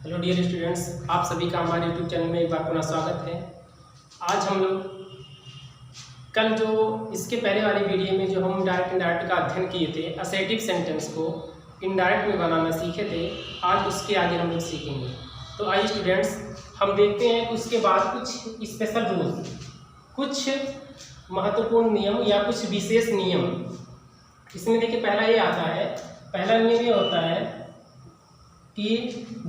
Hello dear students, आप सभी का हमारे यूट्यूब चैनल में एक बार पुनः स्वागत है। आज हम लोग कल जो इसके पहले वाली वीडियो में जो हम डायरेक्ट इनडायरेक्ट का अध्ययन किए थे, असर्टिव सेंटेंस को इनडायरेक्ट में बनाना सीखे थे, आज उसके आगे हम लोग सीखेंगे। तो आइए स्टूडेंट्स, हम देखते हैं कि उसके बाद कुछ स्पेशल रूल, कुछ महत्वपूर्ण नियम या कुछ विशेष नियम। इसमें देखिए पहला ये आता है, पहला नियम ये होता है कि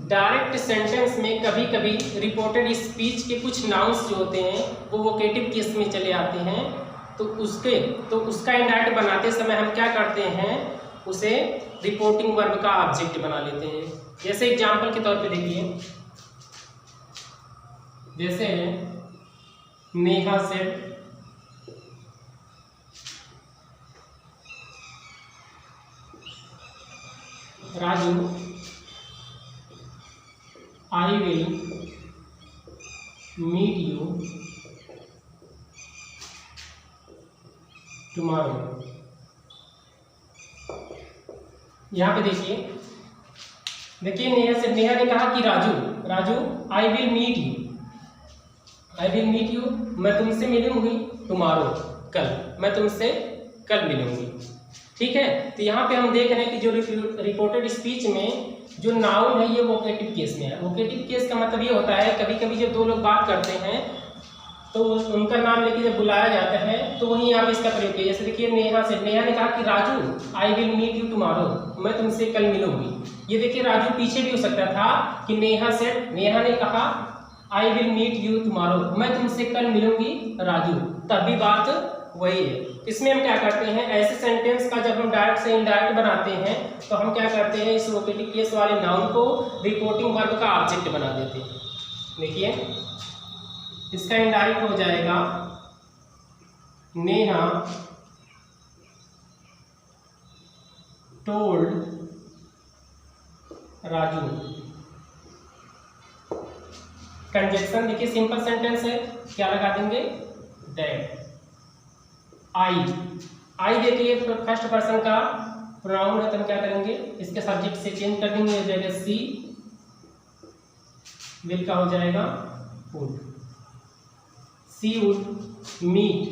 डायरेक्ट सेंटेंस में कभी कभी रिपोर्टेड स्पीच के कुछ नाउन्स जो होते हैं वो वोकेटिव केस में चले आते हैं, तो उसका इनडायरेक्ट बनाते समय हम क्या करते हैं, उसे रिपोर्टिंग वर्ब का ऑब्जेक्ट बना लेते हैं। जैसे एग्जांपल के तौर पे देखिए, जैसे Neha said Raju I will meet you tomorrow। यहाँ पे देखिए नेहा ने कहा कि Raju I will meet you, मैं तुमसे मिलूंगी tomorrow, कल, मैं तुमसे कल मिलूंगी। ठीक है, तो यहाँ पे हम देख रहे हैं कि जो रिपोर्टेड स्पीच में जो नाउन है ये वोकेटिव केस में है। वोकेटिव केस का मतलब ये होता है, कभी कभी जब दो लोग बात करते हैं तो उनका नाम लेके जब बुलाया जाता है तो वहीं यहाँ पे इसका प्रयोग किया। जैसे देखिए नेहा ने कहा कि Raju I will meet you tomorrow, मैं तुमसे कल मिलूंगी। ये देखिए राजू पीछे भी हो सकता था कि नेहा ने कहा I will meet you tomorrow, मैं तुमसे कल मिलूंगी राजू, तब भी बात वही है। इसमें हम क्या करते हैं, ऐसे सेंटेंस का जब हम डायरेक्ट से इनडायरेक्ट बनाते हैं तो हम क्या करते हैं, इस वोकेटिव केस वाले नाउन को रिपोर्टिंग वर्ब का ऑब्जेक्ट बना देते हैं। देखिए इसका इनडायरेक्ट हो जाएगा नेहा टोल्ड राजू। कंजक्शन देखिए सिंपल सेंटेंस है, क्या लगा देंगे, दैट। आई देखिए फर्स्ट पर्सन का प्रोनाउन है, तो हम क्या करेंगे, इसके सब्जेक्ट से चेंज कर देंगे, हो जाएगा सी, विल का हो जाएगा would, she would meet.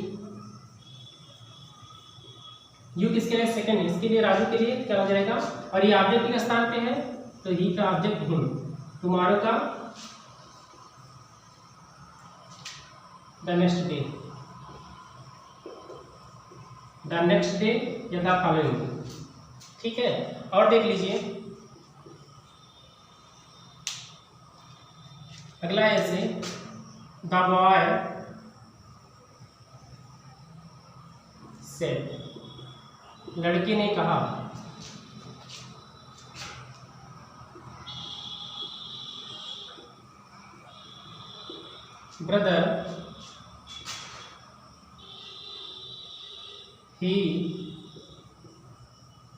You किसके लिए, सेकंड, इसके लिए राजू के लिए क्या हो जाएगा, और ये ऑब्जेक्ट के स्थान पे है तो ही का ऑब्जेक्ट हिम, टुमारो का द नेक्स्ट डे या द फॉलोइंग डे। ठीक है, और देख लीजिए अगला ऐसे, द बॉय सेड, लड़के ने कहा, brother he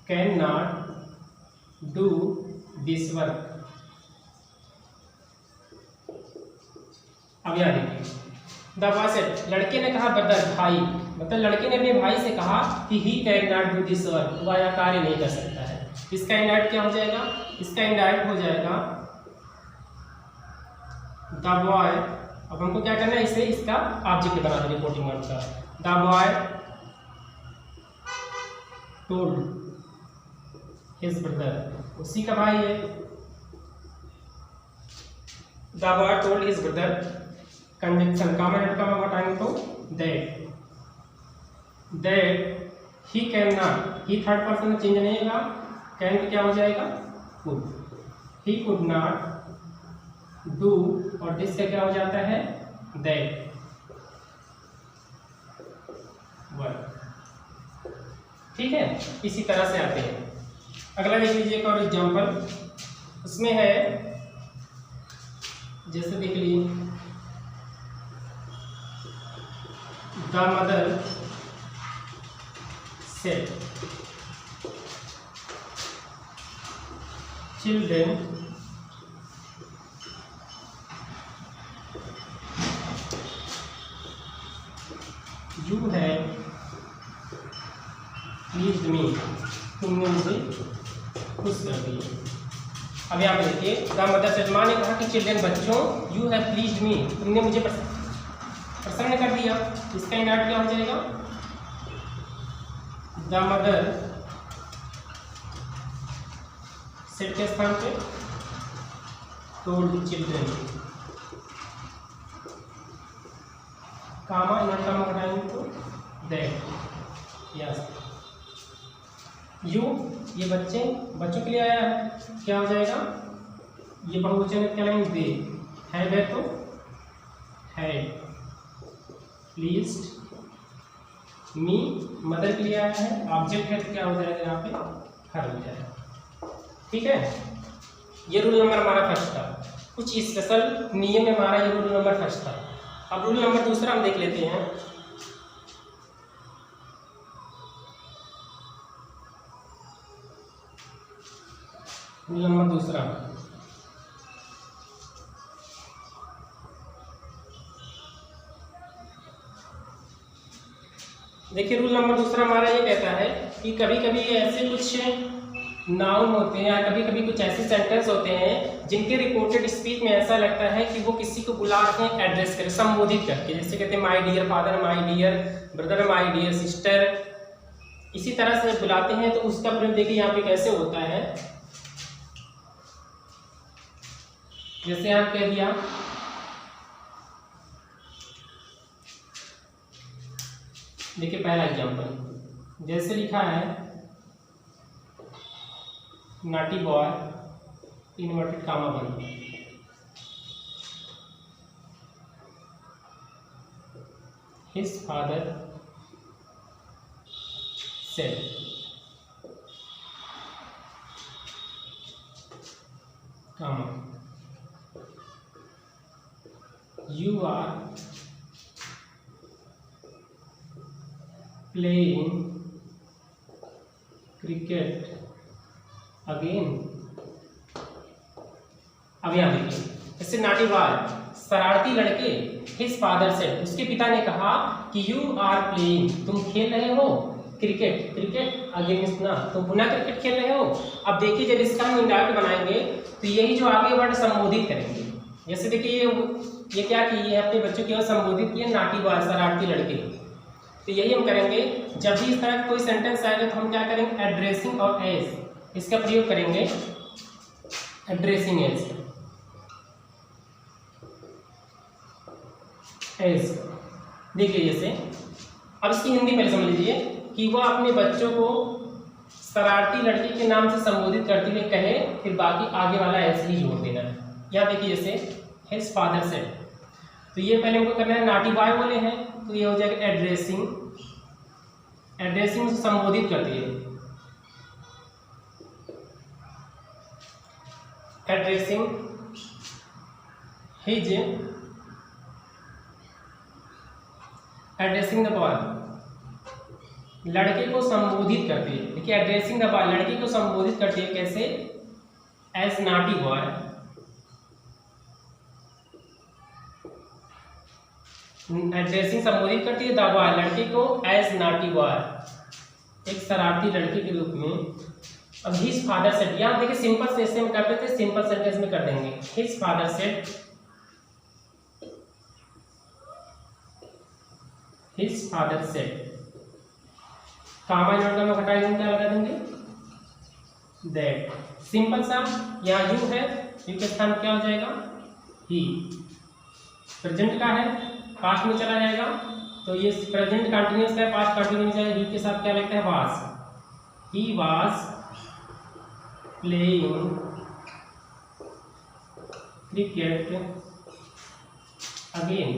cannot do this work। अब यहाँ देखिए, द बॉय सेड, लड़के ने कहा ब्रदर, भाई, मतलब लड़के ने अपने भाई से कहा कि he can not do this work, वह यह कार्य नहीं कर सकता है। इसका इनडायरेक्ट क्या हो जाएगा, इसका इनडायरेक्ट हो जाएगा द बॉय। अब हमको क्या करना है, इसे इसका ऑब्जेक्ट बना दें रिपोर्टिंग वर्ब का। The boy told his brother, उसी का भाई है। The boy told his brother, conjunction common and common हटाएंगे तो that he can not, he third person में चेंज नहीं होगा, कैन क्या हो जाएगा could, he could not do, और दिस का क्या हो जाता है दैट वर्क। ठीक है, इसी तरह से आते हैं। अगला देख लीजिए एक और एग्जांपल, उसमें है, जैसे देख लीजिए, the mother said children you have pleased me, तुमने मुझे खुश कर दिया। अब यहाँ पे देखिए, द मदर सेड, माँ ने कहा कि चिल्ड्रन, बच्चों, यू हैव प्लीज्ड मी, तुमने मुझे प्रसन्न कर दिया। इसका इंडायरेक्ट क्या हो जाएगा? द मदर सेड के स्थान पे टोल्ड चिल्ड्रन, कामा इनर कामा हटाएंगे तो दैट, यस, यू, ये बच्चों के लिए आया है, क्या हो जाएगा? ये बहुवचन क्या लाएंगे? दे, है तो हैड प्लीज्ड मी, मदर के लिए आया है, ऑब्जेक्ट है तो क्या हो जाएगा यहाँ पे? हर हो जाएगा। ठीक है, ये रूल नंबर हमारा फर्स्ट था। कुछ स्पेशल नियम में हमारा ये रूल नंबर फर्स्ट था। अब रूल नंबर दूसरा हम देख लेते हैं। रूल नंबर दूसरा, देखिए रूल नंबर दूसरा हमारा ये कहता है कि कभी कभी ऐसे कुछ नाउन होते हैं या कभी कभी कुछ ऐसे सेंटेंस होते हैं जिनके रिपोर्टेड स्पीच में ऐसा लगता है कि वो किसी को बुला रहे हैं, एड्रेस करें, संबोधित करके, जैसे कहते हैं my dear father, my dear brother, my dear sister, इसी तरह से बुलाते हैं। तो उसका प्रयोग देखिए यहाँ पे कैसे होता है। जैसे आप कह दिया, देखिए पहला एग्जांपल, जैसे लिखा है नाटी बॉय, इन्वर्टेड कामा बंद, his father said, comma, you are playing cricket again। अब यहाँ देखिए, इससे नाटी बॉय, शरारती लड़के, हिज फादर से, उसके पिता ने कहा कि यू आर प्लेइंग, तुम खेल रहे हो क्रिकेट, क्रिकेट अगेंस्ट ना, तुम पुनः क्रिकेट खेल रहे हो। अब देखिए जब इसका हम इंडायरेक्ट बनाएंगे तो यही जो आगे वर्ड संबोधित करेंगे। जैसे देखिए ये क्या की है, अपने बच्चों की ओर संबोधित किए, नाटी बॉय, शरारती लड़के। तो यही हम करेंगे, जब भी इस तरह का कोई सेंटेंस आएगा तो हम क्या करेंगे? एड्रेसिंग और एज, इसका प्रयोग करेंगे, एड्रेसिंग एज, एज। देखिए जैसे, अब इसकी हिंदी पहले समझ लीजिए कि वह अपने बच्चों को शरारती लड़के के नाम से संबोधित करते हुए कहे, फिर बाकी आगे वाला ऐसे ही जोड़ देना है। यहाँ देखिए जैसे हिज फादर सेड, तो ये पहले हमको करना है, नाटी बॉय बोले हैं तो ये हो जाएगा एड्रेसिंग, एड्रेसिंग से संबोधित करती है, addressing his, addressing the boy, लड़के को संबोधित करती है। देखिए एड्रेसिंग द बॉय, लड़के को संबोधित करती है कैसे? एज नाटी बॉय, एड्रेसिंग संबोधित करती है द बॉय, लड़के को एज नाटी बॉय, एक शरारती लड़के के रूप में। अब हिज फादर सेड, यहाँ देखिए सिंपल से हम करते थे, सिंपल सेंटेंस में कर देंगे, his father said, his father said, comma नोटा में घटा देंगे, क्या लगा देंगे? दैट। सिंपल सा, यहाँ यू है, यू के स्थान क्या हो जाएगा? ही। प्रेजेंट का है, पास्ट में चला जाएगा, तो ये प्रेजेंट कंटिन्यूअस है, पास्ट कंटिन्यूअस है, ही के साथ क्या लगता है? Was. He was playing cricket again.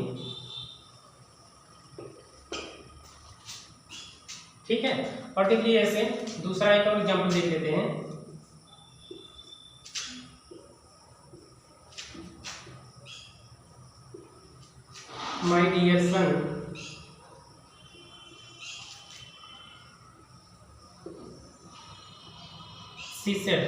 ठीक है, और देखिए ऐसे दूसरा एक और एग्जाम्पल देख लेते हैं। My dear son, she said,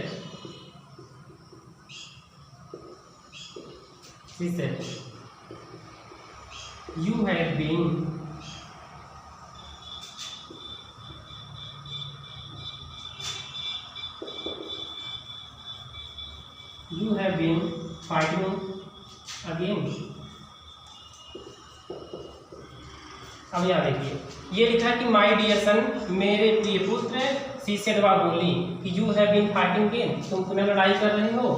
you have been you have been fighting again. अब यहाँ देखिए ये लिखा कि माय डियर सन, मेरे प्रिय पुत्र, सी सेड, वह बोली कि you have been fighting again, तुम पुनः लड़ाई कर रहे हो।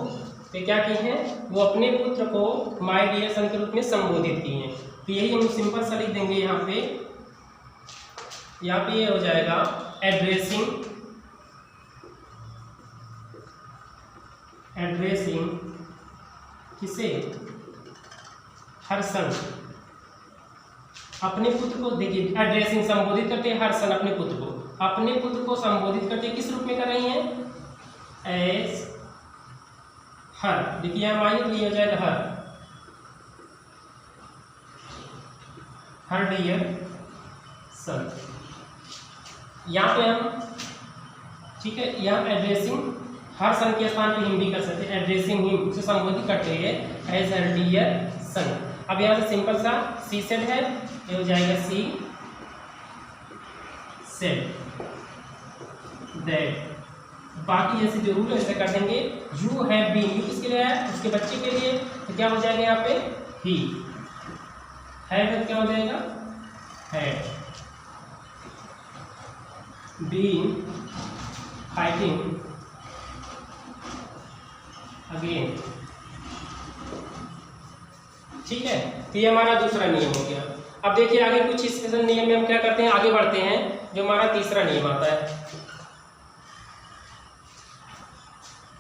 तो क्या की है, वो अपने पुत्र को माय डियर सन के रूप में संबोधित की हैं। तो यही हम सिंपल सा लिख देंगे यहाँ पे ये हो जाएगा एड्रेसिंग किसे, हर सन, अपने पुत्र को। देखिए एड्रेसिंग संबोधित करते हैं हर सन, अपने पुत्र को संबोधित करते किस रूप में कर रही हैं, एज हर। देखिए यहाँ माइनस लिए हो जाएगा हर डियर सन। यहाँ पे हम ठीक है, यहाँ एड्रेसिंग हर सन के स्थान पे हिम भी कर सकते हैं, एड्रेसिंग हिम, उसे संबोधित करते हैं एज हर डियर सन। अब यहाँ से सिंपल सा सी सेड है, ये हो जाएगा सी सेड दैट। बाकी जैसे जो रूल है ऐसे कर देंगे। यू हैव बीन, यू किसके लिए है, उसके बच्चे के लिए, तो क्या हो जाएगा यहाँ पे ही। हैव क्या हो जाएगा, हैड बीन फाइटिंग अगेन। ठीक है, तो ये हमारा दूसरा नियम हो गया। अब देखिए आगे कुछ इस नियम में हम क्या करते हैं, आगे बढ़ते हैं। जो हमारा तीसरा नियम आता है,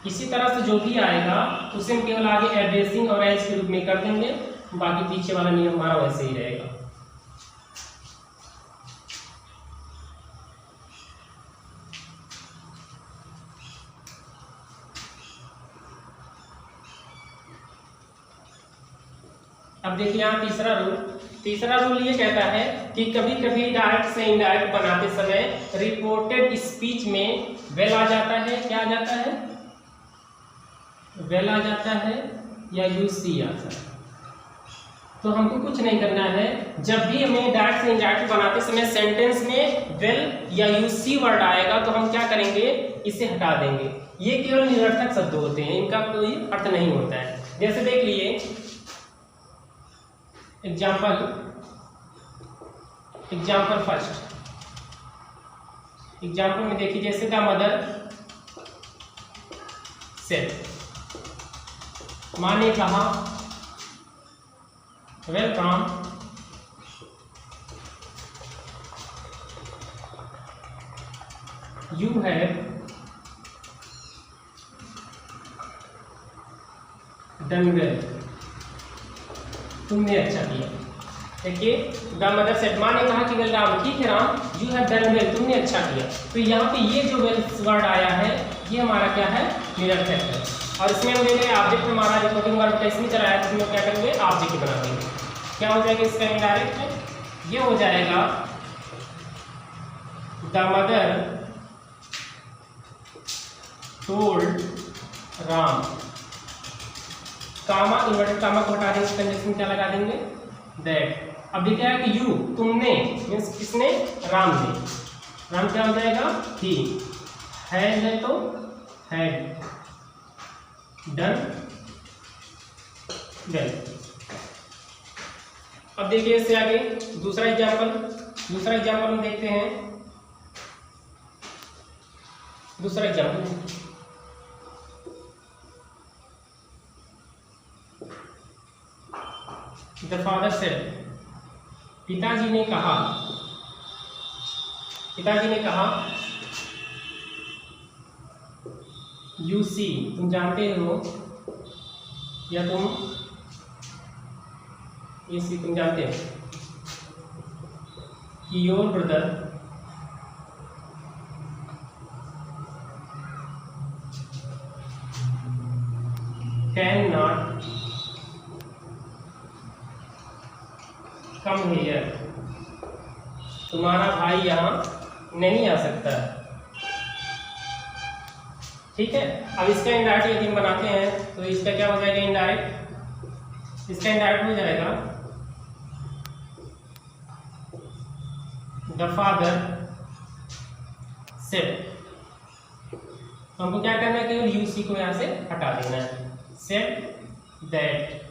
इसी तरह से जो भी आएगा उसे हम केवल आगे एड्रेसिंग और एज के रूप में कर देंगे, बाकी पीछे वाला नियम हमारा वैसे ही रहेगा। अब देखिए यहाँ तीसरा रूल ये कहता है कि कभी कभी डायरेक्ट से इनडायरेक्ट बनाते समय रिपोर्टेड स्पीच में वेल आ जाता है, क्या आ जाता है, वेल आ जाता है, या यूसी आता है। तो हमको कुछ नहीं करना है, जब भी हमें डायरेक्ट से इनडायरेक्ट बनाते समय सेंटेंस में वेल या यूसी वर्ड आएगा तो हम क्या करेंगे, इसे हटा देंगे। ये केवल निरर्थक शब्द होते हैं, इनका कोई अर्थ नहीं होता है। जैसे देख लिए एग्जाम्पल फर्स्ट एग्जाम्पल में देखिए, जैसे द मदर सेड, माँ ने कहा welcome you have done well, तुमने अच्छा किया। देखिए द मदर सेड, माँ ने कहा कि वेल राम, ठीक है Ram, you have done well, तुमने अच्छा किया। तो यहाँ पे ये जो वेल वर्ड आया है ये हमारा क्या है, निरर्थक है। और इसमें हम देंगे ऑब्जेक्ट, हमारा रिपोर्टिंग वर्ड टेस्ट में चलाया तो इसमें क्या करेंगे, ऑब्जेक्ट बना देंगे। क्या हो जाएगा इसका इनडायरेक्ट है, ये हो जाएगा the mother told Ram, comma inverted comma को हटा देंगे, कंजक्शन क्या लगा देंगे, दैट। अब ये क्या है कि यू, तुमने, मीन्स किसने, राम ने, राम क्या हो जाएगा, ही, हैड है तो हैड डन वेल। अब देखिए इससे आगे दूसरा एग्जाम्पल हम देखते हैं। दूसरा एग्जाम्पल, द फादर सेड, पिताजी ने कहा यू सी, तुम जानते हो, या तुम ये सी तुम जानते हो कि your brother can not come here, तुम्हारा भाई यहाँ नहीं आ सकता है। ठीक है, अब इसका इनडायरेक्ट यदि हम बनाते हैं तो इसका क्या हो जाएगा, इनडायरेक्ट, इसका इनडायरेक्ट हो जाएगा द फादर सेड। हमको क्या करना है, केवल यूसी को यहाँ से हटा देना है। सेड दैट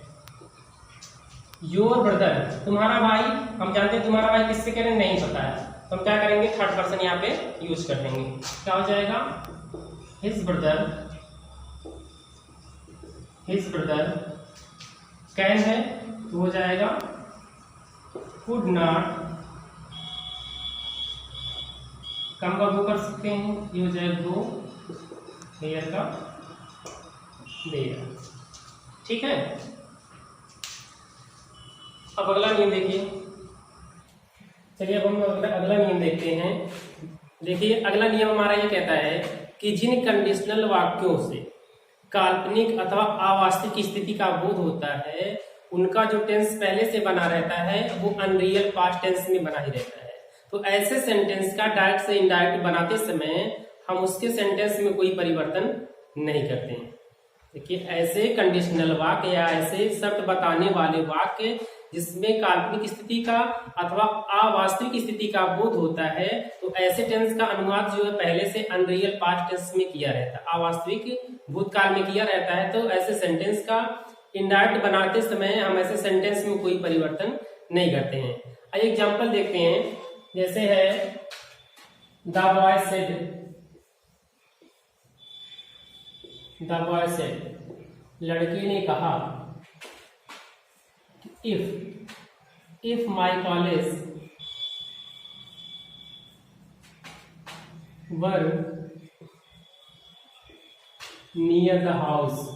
योर ब्रदर, तुम्हारा भाई, हम जानते हैं तुम्हारा भाई किससे कह रहे हैं, नहीं पता है, तो हम क्या करेंगे, थर्ड पर्सन यहाँ पे यूज कर देंगे। क्या हो जाएगा, हिज ब्रदर कैन है तो हो जाएगा कुड नॉट, कम का वो कर सकते हैं, ये हो जाएगा गो देयर का देयर। ठीक है, अब अगला नियम देखिए। चलिए अब हम अगला नियम देखते हैं। देखिए अगला नियम हमारा ये कहता है कि जिन कंडीशनल वाक्यों से काल्पनिक अथवा अवास्तविक स्थिति का बोध होता है उनका जो टेंस पहले से बना रहता है वो अनरियल पास्ट टेंस में बना ही रहता है। तो ऐसे सेंटेंस का डायरेक्ट से इनडायरेक्ट बनाते समय हम उसके सेंटेंस में कोई परिवर्तन नहीं करते हैं। देखिए ऐसे कंडीशनल वाक्य या ऐसे शर्त बताने वाले वाक्य जिसमें काल्पनिक स्थिति का अथवा अवास्तविक स्थिति का बोध होता है तो ऐसे टेंस का अनुवाद जो है पहले से अनरियल पास्ट टेंस में किया रहता है, अवास्तविक भूतकाल में किया रहता है। तो ऐसे सेंटेंस का इनडायरेक्ट बनाते समय हम ऐसे सेंटेंस में कोई परिवर्तन नहीं करते हैं। आइए एग्जांपल देखते हैं, जैसे है द बॉय सेड, लड़के ने कहा, if my college were near the house,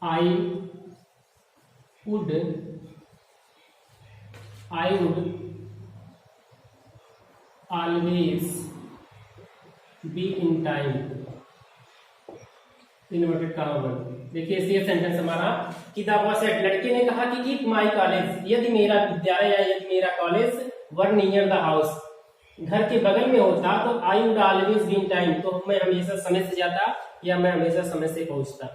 I would always be in time, inverted comma बंद। देखिए ये सेंटेंस हमारा कि द बॉय सेड, लड़के ने कहा कि इफ माय कॉलेज, यदि मेरा विद्यालय या यदि मेरा college were near the house, घर के बगल में होता तो I would always be in time, तो मैं हमेशा समय से जाता या मैं हमेशा समय से पहुंचता।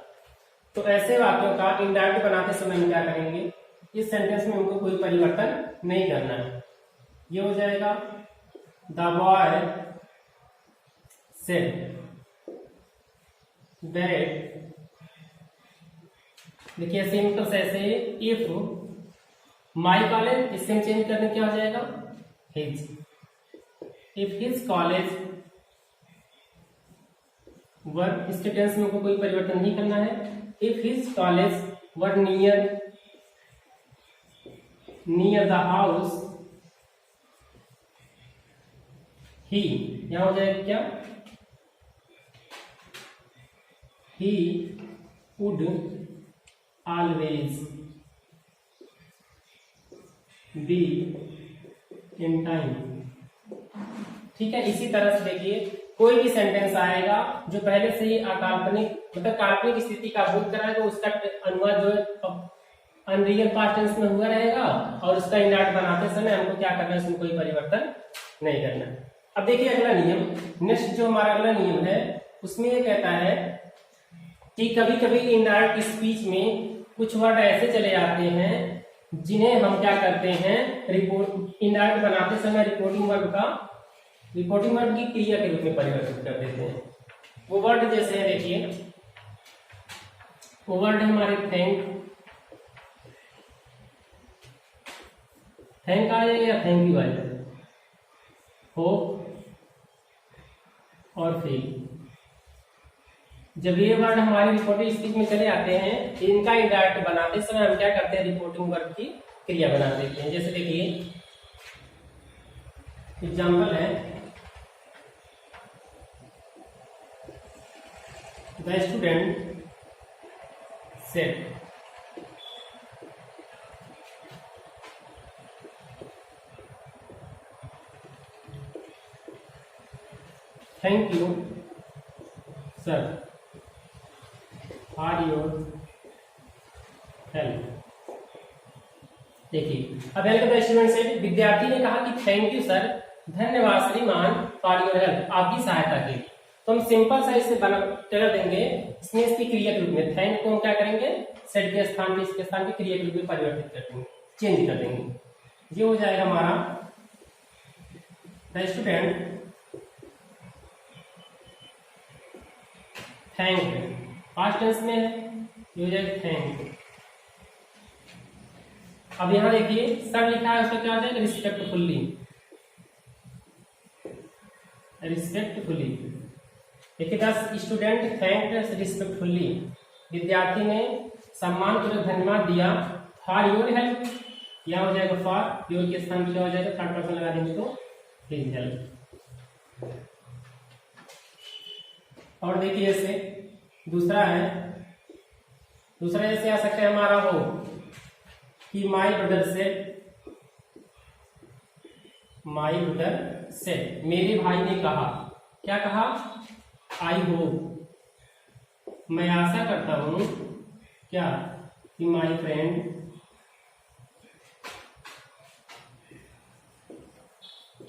तो ऐसे वाक्यों का इनडायरेक्ट बनाते समय हम क्या करेंगे, इस सेंटेंस में हमको कोई परिवर्तन नहीं करना है। ये हो जाएगा द बॉय सेड दैट, देखिए सिंपल से ऐसे इफ माई कॉलेज, इससे हम चेंज करने क्या हो जाएगा his, if his college were, इसके टेंस में कोई परिवर्तन नहीं करना है। If his college were near the house ही, यहां हो जाएगा क्या, he would always be in time। ठीक है, इसी तरह से देखिए कोई भी सेंटेंस आएगा जो पहले से ही अकाल्पनिक मतलब काल्पनिक स्थिति का बोध कराएगा, उसका अनुवाद जो है अनरियल पास्ट टेंस में हुआ रहेगा और उसका इनडायरेक्ट बनाते समय हमको क्या करना है, उसमें कोई परिवर्तन नहीं करना। अब देखिए अगला नियम, नेक्स्ट जो हमारा अगला नियम है उसमें ये कहता है कि कभी कभी इनडायरेक्ट स्पीच में कुछ वर्ड ऐसे चले आते हैं जिन्हें हम क्या करते हैं, रिपोर्ट इनडायरेक्ट बनाते समय रिपोर्टिंग वर्ड की क्रिया के रूप में परिवर्तित कर देते हैं। वो वर्ड जैसे है, देखिए वो वर्ड है हमारे थैंक आ जाएगा या थैंक यू आ जाएगा, होप और फील। जब ये वर्ड हमारी रिपोर्टिंग स्पीच में चले आते हैं इनका इनडायरेक्ट बनाते समय हम क्या करते हैं, रिपोर्टिंग वर्ब की क्रिया बना देते हैं। जैसे देखिए एग्जांपल है, the student said, thank you sir for your help. देखिए अब हेल्प द स्टूडेंट सेड, विद्यार्थी ने कहा कि थैंक यू सर, धन्यवाद श्रीमान फॉर योर हेल्प, आपकी सहायता के लिए। तो हम सिंपल सा इसे कर देंगे, इसमें इसकी क्रिया के रूप में थैंक को हम क्या करेंगे, सेड के स्थान पे इसके स्थान पे क्रिया के रूप में परिवर्तित कर देंगे, चेंज कर देंगे। ये हो जाएगा हमारा the student thank, past tense में है, ये हो जाएगा थैंक। अब यहाँ देखिए सर लिखा है, उसका क्या हो जाएगा? Respectfully, respectfully. देखिए द स्टूडेंट थैंक्ड रिस्पेक्टफुली, विद्यार्थी ने सम्मानपूर्वक धन्यवाद दिया फॉर योर हेल्प, यह हो जाएगा फॉर, योर के स्थान पर क्या हो जाएगा? थर्ड पर्सन लगा देंगे तो हिज हेल्प। और देखिए ऐसे दूसरा है, दूसरा जैसे आ सकता है हमारा हो कि माई ब्रदर सेड, मेरे भाई ने कहा, क्या कहा? आई होप, मैं आशा करता हूं क्या? कि my friend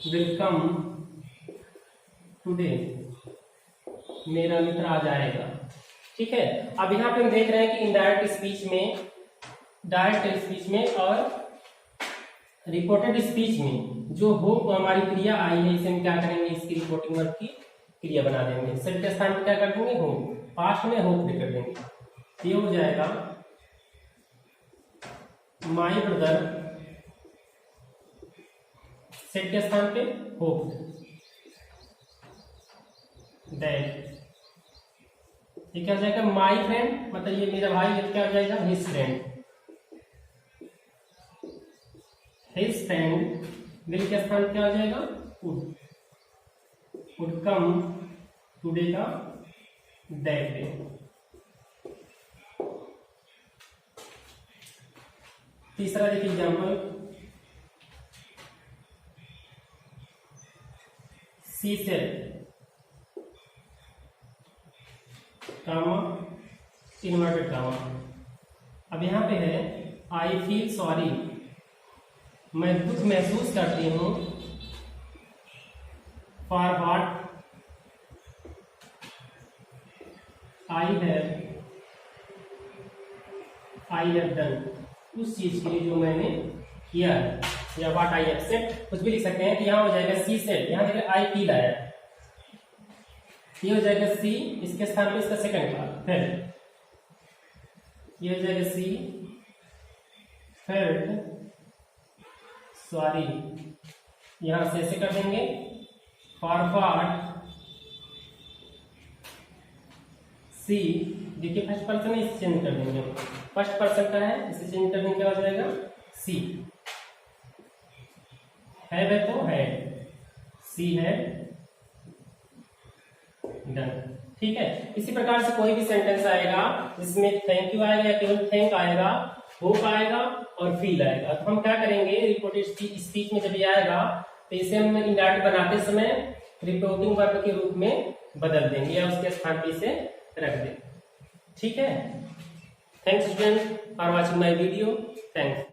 will come today, मेरा मित्र आ जाएगा। ठीक है, अब यहाँ पे हम देख रहे हैं कि इनडायरेक्ट स्पीच में, डायरेक्ट स्पीच में और रिपोर्टेड स्पीच में जो होप हमारी क्रिया आई है, इसे हम क्या करेंगे? इसकी रिपोर्टिंग वर्ब की क्रिया बना देंगे। सेड के स्थान पर क्या कर देंगे? होप, पास्ट में होप कर देंगे। ये हो जाएगा माई ब्रदर, सेड के स्थान पे होप दैट, ये क्या हो जाएगा? माई फ्रेंड, मतलब ये मेरा भाई, ये क्या हो जाएगा? His friend, his friend will के स्थान क्या हो जाएगा? वुड कम टुडे का दैट डे। तीसरा देखिए example, she said, comma inverted comma. अब यहां पे है आई फील सॉरी, मैं दुख महसूस करती हूं for what I have done, उस चीज के लिए जो मैंने किया है, या व्हाट आई एक्सेप्ट, कुछ भी लिख सकते हैं। तो यहाँ हो जाएगा सी सेड, यहाँ देखिए आई फील आया, ये हो जाएगा सी, इसके स्थान पे इसका सेकंड पार्ट फेल्ट, ये हो जाएगा सी फेल्ट सॉरी, यहां से ऐसे कर देंगे फॉर व्हाट सी, देखिए फर्स्ट पर्सन है, इसे चेंज कर देंगे, फर्स्ट पर्सन का है, इसे चेंज कर देंगे, क्या हो जाएगा? सी, है तो है, सी है डन। ठीक है, इसी प्रकार से कोई भी सेंटेंस आएगा जिसमें थैंक यू आएगा या केवल थैंक आएगा, होप आएगा और फील आएगा, तो हम क्या करेंगे? रिपोर्टेड स्पीच में जब ये आएगा तो इसे हम इंडायरेक्ट बनाते समय रिपोर्टिंग वर्ब के रूप में बदल देंगे या उसके स्थान पर इसे रख देंगे। ठीक है, thanks student for watching my video, thanks.